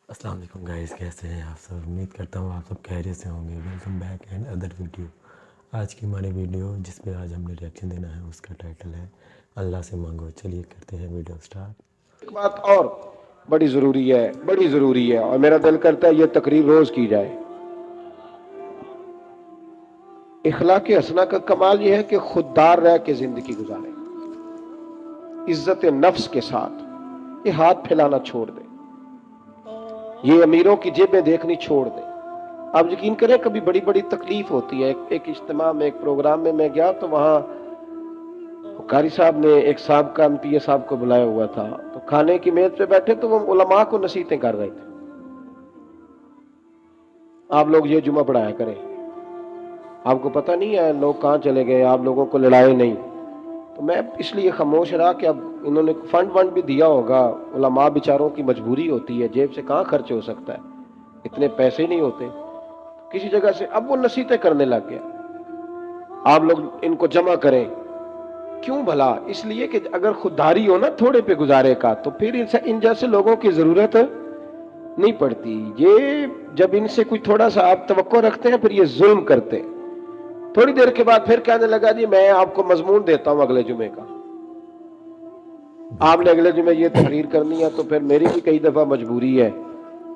السلام علیکم گائز، کیسے ہیں آپ سب؟ امید کرتا ہوں آپ سب خیریت سے ہوں گے۔ Welcome back and other video. آج کی ہماری ویڈیو جس پہ آج ہم نے ریئیکشن دینا ہے اس کا ٹائٹل ہے اللہ سے مانگو۔ چلیے کرتے ہیں ویڈیو سٹارٹ۔ ایک بات اور بڑی ضروری ہے اور میرا دل کرتا ہے یہ تقریر روز کی جائے۔ اخلاق حسنہ کا کمال یہ ہے کہ خوددار رہ کے زندگی گزارے، عزت نفس کے ساتھ۔ یہ ہاتھ پھیلانا چھوڑ دے، یہ امیروں کی جیبیں دیکھنی چھوڑ دے۔ آپ یقین کریں کبھی بڑی بڑی تکلیف ہوتی ہے۔ ایک اجتماع میں، ایک پروگرام میں گیا تو وہاں قاری صاحب نے ایک صاحب کا پی اے صاحب کو بلایا ہوا تھا، تو کھانے کی میز پہ بیٹھے تو وہ علماء کو نصیحتیں کر رہے تھے، آپ لوگ یہ جمعہ پڑھایا کریں، آپ کو پتہ نہیں ہے لوگ کہاں چلے گئے، آپ لوگوں کو لڑائے نہیں۔ تو میں اس لیے خاموش رہا کہ اب انہوں نے فنڈ بھی دیا ہوگا، علماء بیچاروں کی مجبوری ہوتی ہے، جیب سے کہاں خرچ ہو سکتا ہے، اتنے پیسے نہیں ہوتے کسی جگہ سے۔ اب وہ نصیحتیں کرنے لگ گیا، آپ لوگ ان کو جمع کریں۔ کیوں بھلا؟ اس لیے کہ اگر خودداری ہو نا تھوڑے پہ گزارے کا، تو پھر ان جیسے لوگوں کی ضرورت نہیں پڑتی۔ یہ جب ان سے کوئی تھوڑا سا آپ توقع رکھتے ہیں پھر یہ ظلم کرتے ہیں۔ تھوڑی دیر کے بعد پھر کہنے لگا جی میں آپ کو مضمون دیتا ہوں اگلے جمعے کا، آپ نے اگلے جمعے یہ تقریر کرنی ہے۔ تو پھر میری بھی کئی دفعہ مجبوری ہے،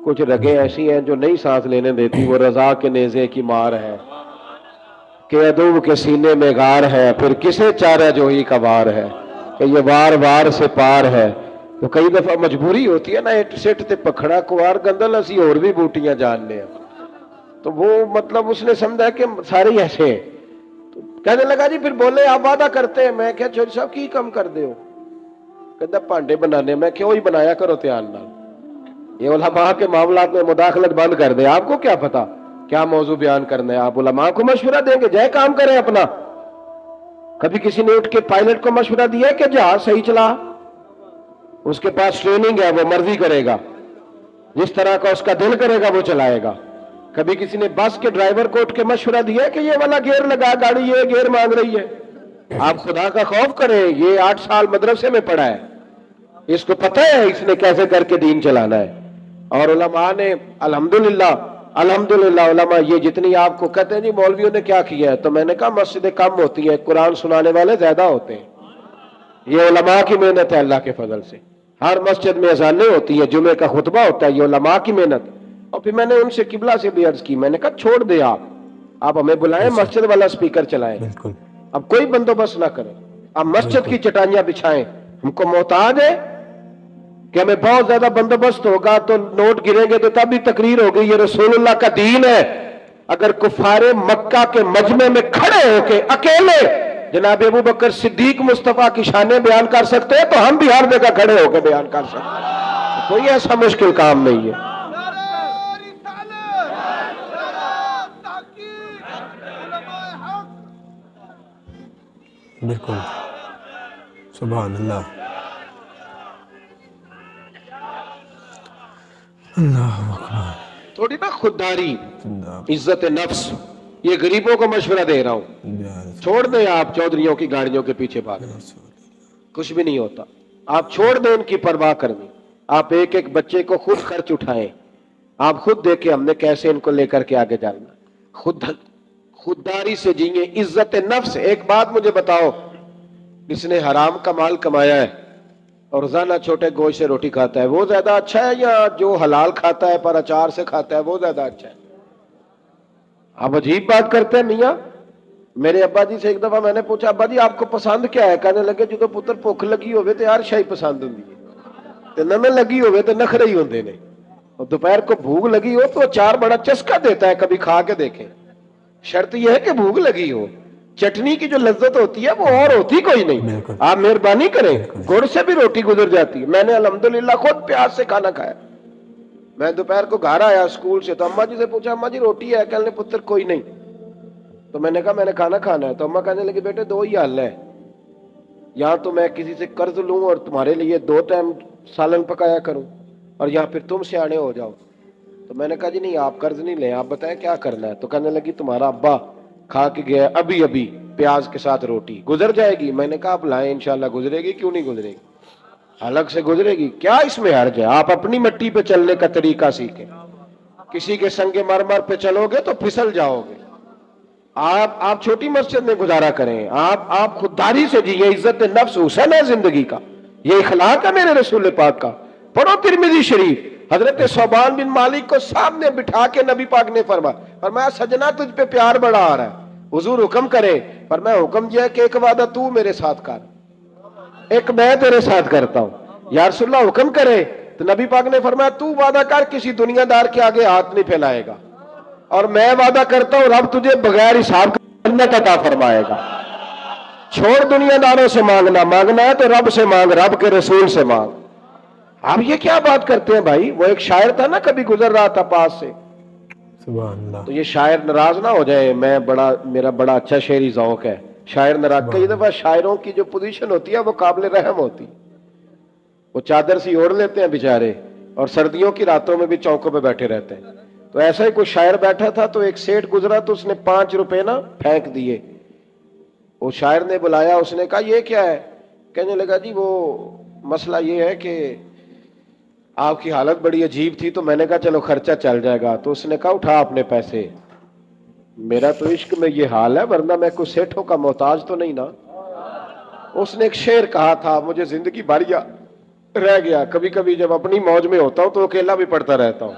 کچھ رگیں ایسی ہیں جو نہیں سانس لینے دیتی، وہ رضا کے نیزے کی مار ہے کہ عدو کے سینے میں غار ہے، پھر کسے چارہ جوہی کا وار ہے کہ یہ وار وار سے پار ہے۔ تو کئی دفعہ مجبوری ہوتی ہے نا، اٹ سٹ تے پکھڑا کوار گندل اسی اور بھی بوٹیاں جان لے۔ تو وہ مطلب اس نے سمجھا کہ سارے ہی ایسے ہیں۔ تو کہنے لگا جی پھر بولے آپ وعدہ کرتے ہیں۔ میں کہا چوری صاحب کی کم کر دے ہو؟ کہتا پانڈے بنانے۔ میں کیوں ہی بنایا کرو تیان نال، یہ علماء کے معاملات میں مداخلت بند کر دے۔ آپ کو کیا پتا کیا موضوع بیان کرنا ہے؟ آپ علماء کو مشورہ دیں گے، جائے کام کریں اپنا۔ کبھی کسی نے اٹھ کے پائلٹ کو مشورہ دیا کہ جہاز صحیح چلا؟ اس کے پاس ٹریننگ ہے، وہ مرضی کرے گا، جس طرح کا اس کا دل کرے گا وہ چلائے گا۔ کبھی کسی نے بس کے ڈرائیور کو اٹھ کے مشورہ دیا کہ یہ والا گیئر لگا، گاڑی یہ گیئر مانگ رہی ہے؟ آپ خدا کا خوف کریں، یہ 8 سال مدرسے میں پڑھا ہے، اس کو پتہ ہے اس نے کیسے کر کے دین چلانا ہے۔ اور علماء نے الحمدللہ علماء یہ جتنی آپ کو کہتے ہیں جی مولویوں نے کیا کیا ہے، تو میں نے کہا مسجدیں کم ہوتی ہیں، قرآن سنانے والے زیادہ ہوتے ہیں۔ یہ علماء کی محنت ہے اللہ کے فضل سے۔ ہر مسجد میں اذانیں ہوتی ہیں، جمعے کا خطبہ ہوتا ہے، یہ علماء کی محنت۔ اور پھر میں نے ان سے قبلہ سے بھی عرض کی، میں نے کہا چھوڑ دے آپ ہمیں بلائیں، مسجد والا سپیکر چلائیں، بالکل اب کوئی بندوبست نہ کریں، اب مسجد کی چٹائیاں بچھائیں۔ ہم کو محتاج ہے کہ ہمیں بہت زیادہ بندوبست ہوگا تو نوٹ گریں گے تو تب بھی تقریر ہوگی۔ یہ رسول اللہ کا دین ہے۔ اگر کفار مکہ کے مجمع میں کھڑے ہو کے اکیلے جناب ابو بکر صدیق مصطفیٰ کی شانیں بیان کر سکتے ہیں تو ہم بھی ہر جگہ کھڑے ہو کے بیان کر سکتے ہیں، کوئی ایسا مشکل کام نہیں ہے۔ بالکل، سبحان اللہ، اللہ اکبر۔ تھوڑی نا خودداری، اللہ عزت نفس۔ یہ غریبوں کو مشورہ دے رہا ہوں، چھوڑ دیں آپ چودھریوں کی گاڑیوں کے پیچھے بھاگنا، کچھ بھی نہیں ہوتا۔ آپ چھوڑ دیں ان کی پرواہ کرنی، آپ ایک ایک بچے کو خود خرچ اٹھائیں، آپ خود دیکھیں ہم نے کیسے ان کو لے کر کے آگے جانا۔ خودداری سے جیئیں، عزت نفس۔ ایک بات مجھے بتاؤ، جس نے حرام کا مال کمایا ہے اور روزانہ چھوٹے گوشت سے روٹی کھاتا ہے وہ زیادہ اچھا ہے، یا جو حلال کھاتا ہے پر اچار سے کھاتا ہے وہ زیادہ اچھا ہے؟ آپ عجیب بات کرتے ہیں میاں۔ میرے ابا جی سے ایک دفعہ میں نے پوچھا ابا جی آپ کو پسند کیا ہے؟ کہنے لگے جدو پتر بھوک لگی ہوئے تو ہر شے پسند ہوندی ہے، تے نہ لگی ہوئے تو نخرے ہی ہوندے نے، اور دوپہر کو بھوک لگی ہو تو اچار بڑا چسکا دیتا ہے، کبھی کھا کے دیکھیں۔ شرط یہ ہے کہ بھوک لگی ہو، چٹنی کی جو لذت ہوتی ہے وہ اور ہوتی کوئی نہیں۔ بالکل آپ مہربانی کریں، گڑ سے بھی روٹی گزر جاتی ہے۔ میں نے الحمدللہ خود پیاز سے کھانا کھایا۔ میں دوپہر کو گھر آیا اسکول سے تو اماں جی سے پوچھا اماں جی روٹی ہے؟ کہنے پتر کوئی نہیں۔ تو میں نے کہا میں نے کھانا کھانا ہے، تو اماں کہنے لگی بیٹے دو ہی حل ہے، یا تو میں کسی سے قرض لوں اور تمہارے لیے 2 ٹائم سالن پکایا کروں، اور یا پھر تم سیانے ہو جاؤ۔ تو میں نے کہا جی نہیں آپ قرض نہیں لیں، آپ بتائیں کیا کرنا ہے؟ تو کہنے لگی تمہارا ابا کھا کے گیا ابھی پیاز کے ساتھ روٹی، گزر جائے گی؟ میں نے کہا آپ لائیں انشاءاللہ گزرے گی، کیوں نہیں گزرے گی؟ अलग से गुजरेगी, क्या इसमें हर्ज है? आप अपनी मिट्टी पे चलने का तरीका सीखें, किसी के संगे मरमर पे चलोगे तो फिसल जाओगे। आप छोटी मस्जिद में गुजारा करें, आप खुददारी से जिए, इज्जत नफ्स हुसन है जिंदगी का, ये इखलाक है मेरे रसूल पाक का। पढ़ो तिरमिजी शरीफ, हजरत सोबान बिन मालिक को सामने बिठा के नबी पाक ने फरमाया सजना तुझ पे प्यार बड़ा आ रहा है, हुजूर हुक्म करे। फरमाया हुक्म यह कि एक वादा तू मेरे साथ कर, एक मैं तेरे साथ करता हूं। या रसूलल्लाह हुक्म करे, तो नबी पाक ने फरमाया तू वादा कर किसी दुनियादार के आगे हाथ नहीं फैलाएगा, और मैं वादा करता हूं रब तुझे बगैर हिसाब जन्नत अता फरमाएगा। छोड़ दुनियादारों से मांगना, मांगना है तो रब से मांग, रब के रसूल से मांग। आप ये क्या बात करते हैं भाई? वो एक शायर था ना, कभी गुजर रहा था पास से, सुभान अल्लाह। तो ये शायर नाराज ना हो जाए, मेरा बड़ा अच्छा शेरी ज़ौक है, शायर नाराज। कई दफा शायरों की जो पोजीशन होती है वो काबिल रहम होती, वो चादर सी ओढ़ लेते हैं बेचारे, और सर्दियों की रातों में भी चौकों पे बैठे रहते हैं। तो ऐसा ही कोई शायर बैठा था, तो एक सेठ गुजरा, तो उसने 5 रुपए ना फेंक दिए। वो शायर ने बुलाया, उसने कहा ये क्या है? कहने लगा जी वो मसला ये है कि आपकी हालत बड़ी अजीब थी, तो मैंने कहा चलो खर्चा चल जाएगा। तो उसने कहा उठा अपने पैसे, मेरा तो इश्क में ये हाल है, वरना मैं कोई सेठों का मोहताज तो नहीं ना। उसने एक शेर कहा था, मुझे जिंदगी भर याद रह गया, कभी कभी जब अपनी मौज में होता हूं तो अकेला भी पढ़ता रहता हूं।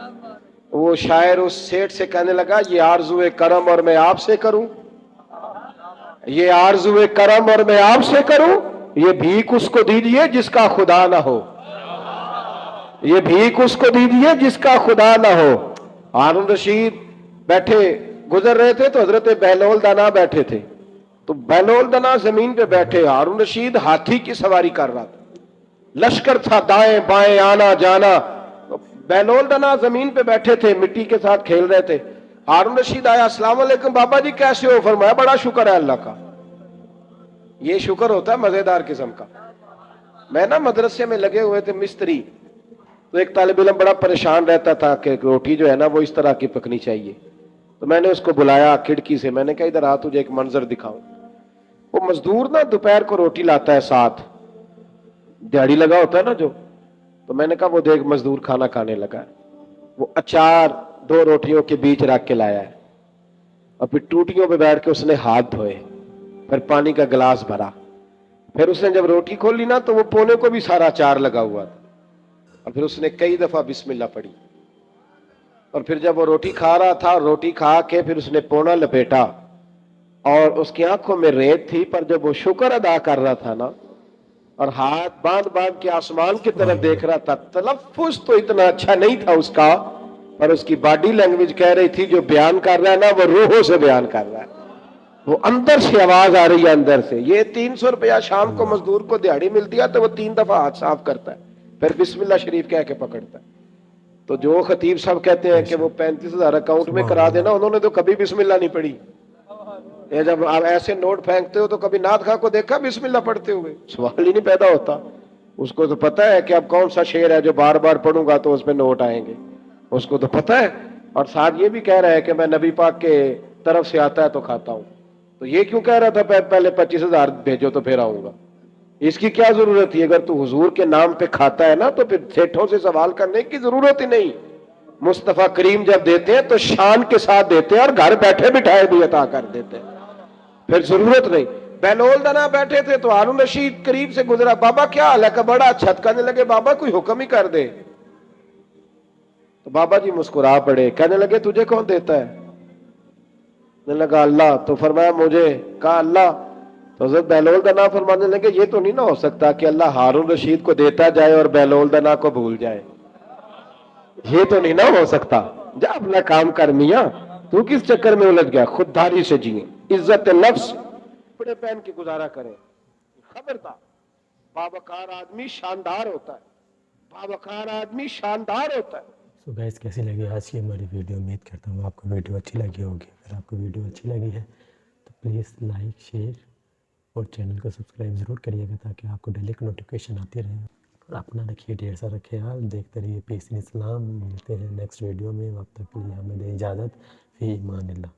वो शायर उस सेठ से कहने लगा ये आरज़ुए करम और मैं आपसे करूं, ये आरज़ुए करम और मैं आपसे करूं, ये भीख उसको दीजिए जिसका खुदा ना हो, ये भीख उसको दीजिए जिसका खुदा ना हो। हारून रशीद बैठे गुजर रहे थे, तो हजरत बहलोल दाना बैठे थे, तो बहलोल दाना जमीन पे बैठे, हारून रशीद हाथी की सवारी कर रहा था, लश्कर था दाएं बाएं आना जाना। बहलोल दाना जमीन पे बैठे थे, मिट्टी के साथ खेल रहे थे। हारून रशीद आया, अस्सलाम वालेकुम बाबा जी कैसे हो? फरमाया बड़ा शुक्र है अल्लाह का। ये शुक्र होता है मजेदार किस्म का। मैं ना मदरसे में लगे हुए थे मिस्त्री, तो एक तालिब इल्म बड़ा परेशान रहता था कि रोटी जो है ना वो इस तरह की पकनी चाहिए। तो मैंने उसको बुलाया खिड़की से, मैंने कहा इधर आ तुझे एक मंजर दिखाऊं। वो मजदूर ना दोपहर को रोटी लाता है, साथ दिहाड़ी लगा होता है ना जो, तो मैंने कहा वो देख मजदूर खाना खाने लगा है। वो अचार 2 रोटियों के बीच रख के लाया है, और फिर टूटियों पे बैठ के उसने हाथ धोए, फिर पानी का गिलास भरा, फिर उसने जब रोटी खोली ना तो वो पोने को भी सारा अचार लगा हुआ था, और फिर उसने कई दफा बिस्मिल्लाह पढ़ी। और फिर जब वो रोटी खा रहा था, रोटी खा के फिर उसने पोना लपेटा, और उसकी आंखों में रेत थी, पर जब वो शुक्र अदा कर रहा था ना, और हाथ बांध बांध के आसमान की तरफ देख रहा था, तलफ्फुज तो इतना अच्छा नहीं था उसका, पर उसकी बॉडी लैंग्वेज कह रही थी जो बयान कर रहा है ना वो रूहों से बयान कर रहा है, वो अंदर से आवाज आ रही है अंदर से। ये 300 रुपया शाम को मजदूर को दिहाड़ी मिलती है, तो वो 3 दफा हाथ साफ करता है, फिर बिस्मिल्लाह शरीफ कह के पकड़ता है। तो जो खतीब साहब कहते हैं कि वो 35,000 अकाउंट में करा देना, उन्होंने तो कभी बिस्मिल्लाह नहीं पढ़ी। ये जब आप ऐसे नोट फेंकते हो तो कभी नाथ खा को देखा बिस्मिल्लाह पढ़ते हुए? सवाल ही नहीं पैदा होता। उसको तो पता है कि अब कौन सा शेर है जो बार बार पढ़ूंगा तो उसमें नोट आएंगे, उसको तो पता है। और साथ ये भी कह रहा है कि मैं नबी पाक के तरफ से आता है तो खाता हूं, तो ये क्यों कह रहा था पहले 25,000 भेजो तो फिर आऊंगा? इसकी क्या जरूरत थी? अगर तू हुजूर के नाम पे खाता है ना तो फिर सेठों से सवाल करने की जरूरत ही नहीं। मुस्तफा करीम जब देते हैं तो शान के साथ देते हैं, और घर बैठे बिठाए भी अता कर देते हैं, फिर जरूरत नहीं। बहलोल दाना बैठे थे तो हारून रशीद करीब से गुजरा, बाबा क्या हाल है? का बड़ा अच्छा। कहने लगे बाबा कोई हुक्म ही कर दे। तो बाबा जी मुस्कुरा पड़े, कहने लगे तुझे कौन देता है? कहने लगा अल्लाह। तो फरमाया मुझे? कहा अल्लाह। तो हज़रत बहलोल दाना फरमाने लगे ये तो नहीं ना हो सकता कि अल्लाह हारून रशीद को देता जाए और बहलोल दाना को भूल जाए, ये तो नहीं ना हो सकता। जा अपना काम कर मियां, तू किस चक्कर में उलझ गया? खुददारी से जिए, इज्जत नफ्स, कपड़े पहन के गुजारा करें। खबरदार, बावकार आदमी शानदार होता है, बावकार आदमी शानदार होता है। सो गाइस कैसी लगी आज की हमारी वीडियो? उम्मीद करता हूँ आपको वीडियो अच्छी लगी होगी। अगर आपको वीडियो अच्छी लगी है तो प्लीज़ लाइक शेयर और चैनल को सब्सक्राइब ज़रूर करिएगा, ताकि आपको डेली की नोटिफिकेशन आती रहे। और अपना रखिए, ढेर सा रखे हाल, देखते रहिए पीस इन इस्लाम। मिलते हैं नेक्स्ट वीडियो में, वक्त तक के लिए हमें दे इजाज़त। फ़ी ईमान अल्लाह।